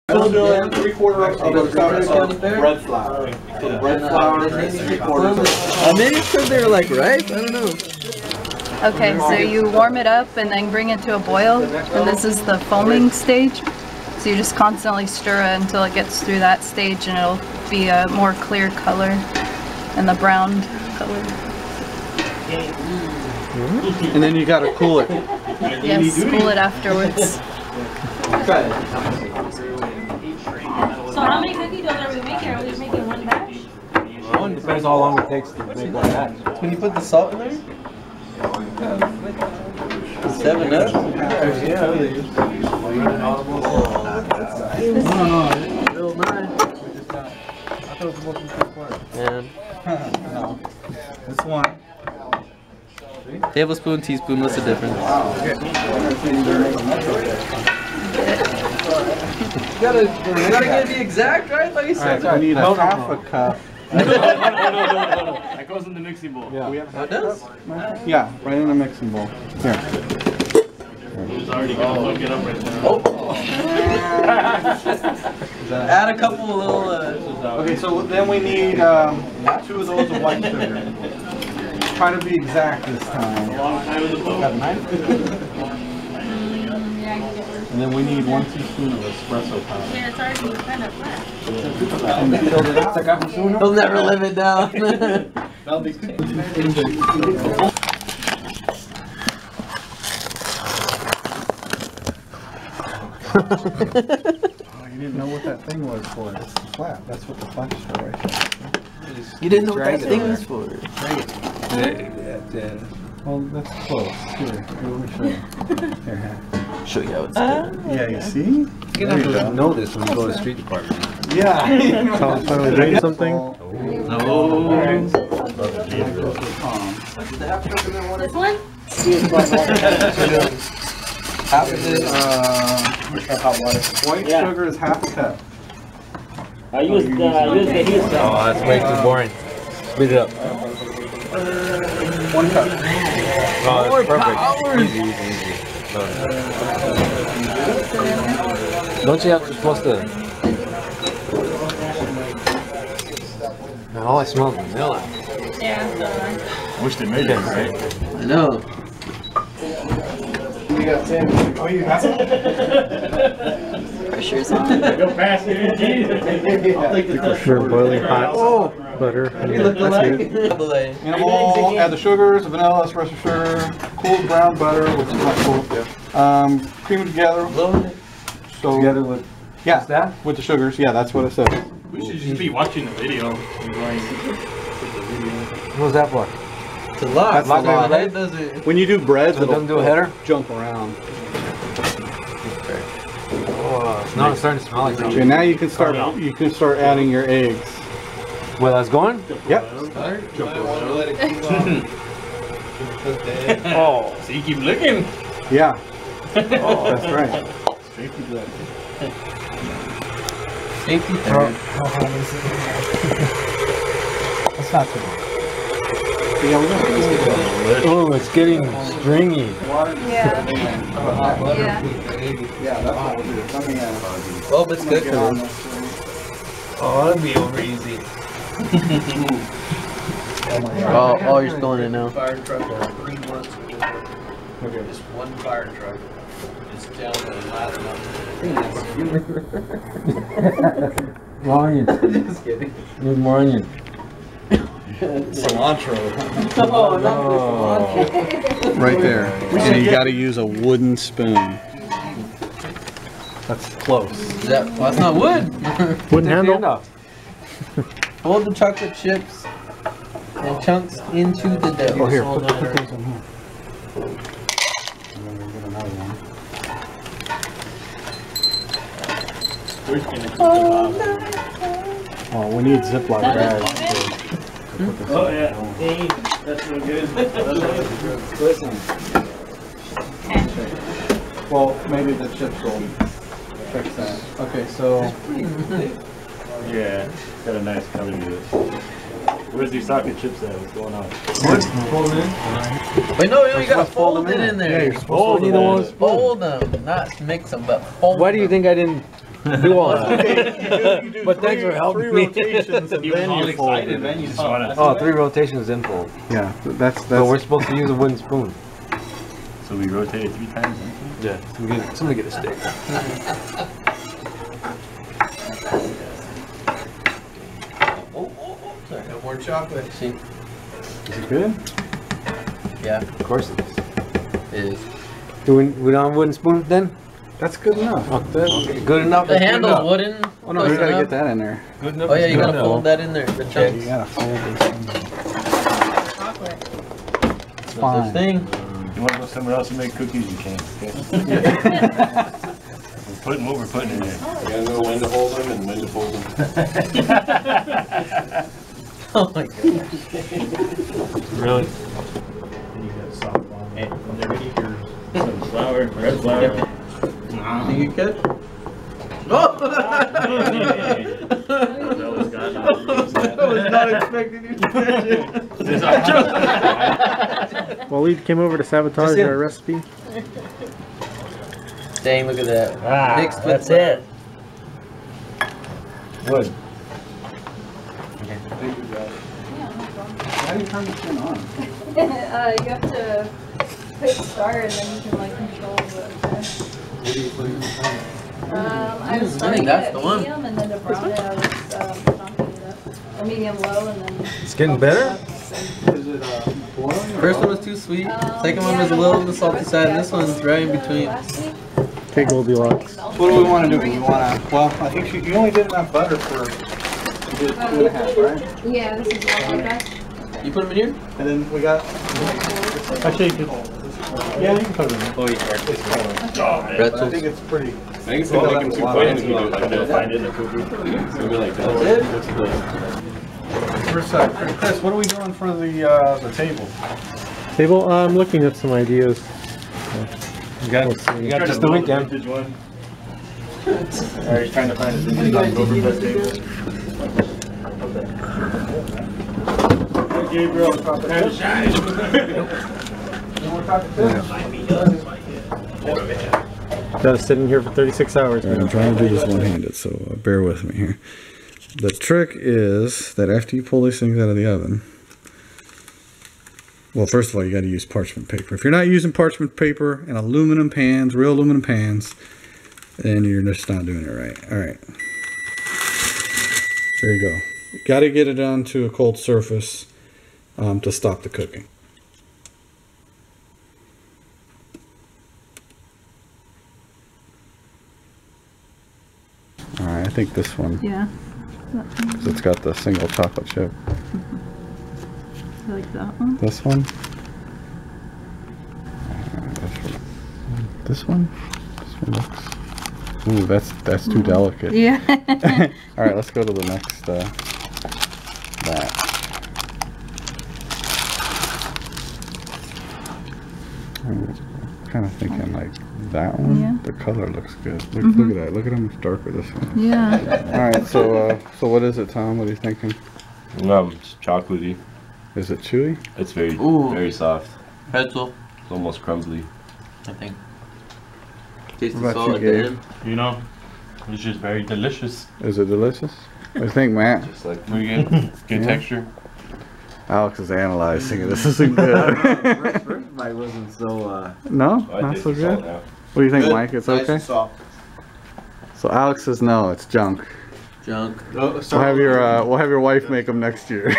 Still doing 3/4 of a cup of bread flour. So the bread flour is 3/4. Maybe it's because they're like ripe. I don't know. Okay, so you warm it up and then bring it to a boil, and this is the foaming stage. So you just constantly stir it until it gets through that stage, and it'll be a more clear color and the brown color. And then you gotta cool it. Yes, cool it afterwards. So how many cookie doughs are we making? Are we just making one batch? One depends how long it takes to make one batch. When you put the salt in there? 7 up? Yeah. Real nice. I thought it was the most important part. And No. This one. tablespoon, teaspoon, what's the difference? You gotta get the exact, right? Like you said. Alright, we need a half a cup. No. That goes in the mixing bowl. Yeah. It does? Yeah, right in the mixing bowl. Here. It's already gonna look it up right now. Oh. Add a couple little. Okay, so then we need 2 of those of white sugar. Try to be exact this time. Long time in the boat. Got a knife? And then we need 1 teaspoon of espresso powder. Yeah, it's already kind of flat. And you filled it out? He'll never live it down. That'll be good. Oh, you didn't know what that thing was for. It's flat. That's what the flash is for right there. You didn't know what that thing was for. Well, that's close. Here, let me show you. Here. Show you how it's done. Yeah, you see? You're gonna have to know this when you go to the street department. Yeah. So finally doing something. No. This one? Half of this. White sugar is half a cup. I use the heat. Oh, that's way too boring. Speed it up. 1 cup. Oh, that's perfect. Easy, easy, easy. Don't you have to supposed to? Man, all I smell is vanilla. Yeah. Wish they made that, right? I know. You got 10. Oh, you got some? Pressure's on. Go fast, dude. I'll take the Sure, boiling hot butter. You look alike. Animal, add the sugars, vanilla, espresso sugar, cooled brown butter, which is not cool. Cream it together. So Together with yeah, with the sugars. Yeah, that's what it says. We should just be watching the video. What's that for? To lock. That's Lock the lock. on the head does it. When you do breads, So it doesn't do a header? jump around. Oh, it's not starting to smell like Okay, something. now you can start. You can start adding your eggs. Well, that's going? Yep. Oh, so you keep looking. Yeah. That's right. Safety third. That's not too much. Oh, it's getting stringy. Yeah. Yeah, that's what we'll do. Let me Well, it's good for them. Oh, that'd be over easy. Oh, you're spilling it now. Fire truck or 3 months. Just 1 fire truck. Just down the ladder. More onion. Just kidding. Need more onion. cilantro. Oh, not cilantro. Right there. And you got to use a wooden spoon. That's close. Well, that's not wood. Wooden handle. Fold the chocolate chips and chunks into the dough. Oh, here, put those in here. And then we'll get another one. Oh, we need Ziploc bags. Oh yeah, hey, that's real good. Listen. Well, maybe the chips will fix that. Okay, so. Yeah, got a nice color to it. Where's these socket chips at? What's going on? Fold it in. Wait, no, you gotta fold it in there. Yeah, you're supposed to Fold them, not mix them, but fold Why do you them. think I didn't Do all that. Okay, you do But thanks for helping three me. rotations and then you fold it. then you just want to. Oh, 3 rotations in fold. Yeah, that's But we're supposed to use a wooden spoon. So we rotate it 3 times. Yeah. Somebody get a stick. Sorry, no more chocolate. See? Is it good? Yeah, Of course it is. it is. Do we don't have a wooden spoon then? That's good enough. Good enough. The that's good handle's enough. wooden. Oh no, you gotta get that in there. Good enough. Oh yeah, is you good gotta enough. fold that in there. The Yeah, chunks. you gotta fold this in. Chocolate. That's Fine. the thing. You want to go somewhere else and make cookies? You can. Okay? We're putting what we're putting in there. You gotta know when to hold them and when to fold them. Oh my gosh. Really? Some flour, red flour. Think you could? That was God. I was not expecting you to catch it. Waleed came over to sabotage Just in. our recipe. Dang, look at that. Mixed with that's it. Wood. How do you turn this thing on? You have to hit start and then you can like control the. I was I starting think that's it the at one. medium and then to brown it, I was chopping it up. Or medium low and then. It's getting better? Is it boiling? First one was too sweet. Second one was a little on the salty side. And this one's right in between. Okay, Goldilocks. What do we want to do? We want to, well, I think you only did enough butter for, you did 2.5, right? Yeah, this is one like that. You put them in here? And then we got, Actually, you could, yeah, you can put it in. Oh, yeah. I Pretzels. think it's pretty. I think it's gonna make them too plain. It's gonna be like They'll that. find it in the cookie. It's gonna be like that. Chris, what are we doing for the table? Table, I'm looking at some ideas. You got just do it then. Vintage one. Are you trying to find a vintage overpress table? Gabriel, Gotta sit in here for 36 hours. All right, I'm trying to do this one-handed, so bear with me here. The trick is that after you pull these things out of the oven, well, first of all, you got to use parchment paper. If you're not using parchment paper and aluminum pans, real aluminum pans, then you're just not doing it right. All right. There you go. You got to get it onto a cold surface to stop the cooking. All right, I think this one. Yeah. 'Cause it's got the single chocolate chip. I like that one. This one. This one. This one looks. Ooh, that's too delicate. Yeah. All right, let's go to the next batch. I'm kind of thinking like that one. Yeah. The color looks good. Look at that. Look at how much darker this one is. Yeah. All right, so what is it, Tom? What are you thinking? It's chocolatey. Is it chewy? It's very, Ooh. very soft. Pretzel, It's almost crumbly. I think. Taste What the about salt you, at the Gabe? end. You know, it's just very delicious. Is it delicious? What do you think, Matt? Just like pretty good, good Yeah. texture. Alex is analyzing it. This isn't good. First bite wasn't so, No, I not taste so the salt good. now. What do you think, good. Mike? It's Nice okay. and soft. So Alex says no, it's junk. Junk. We'll have your wife make them next year.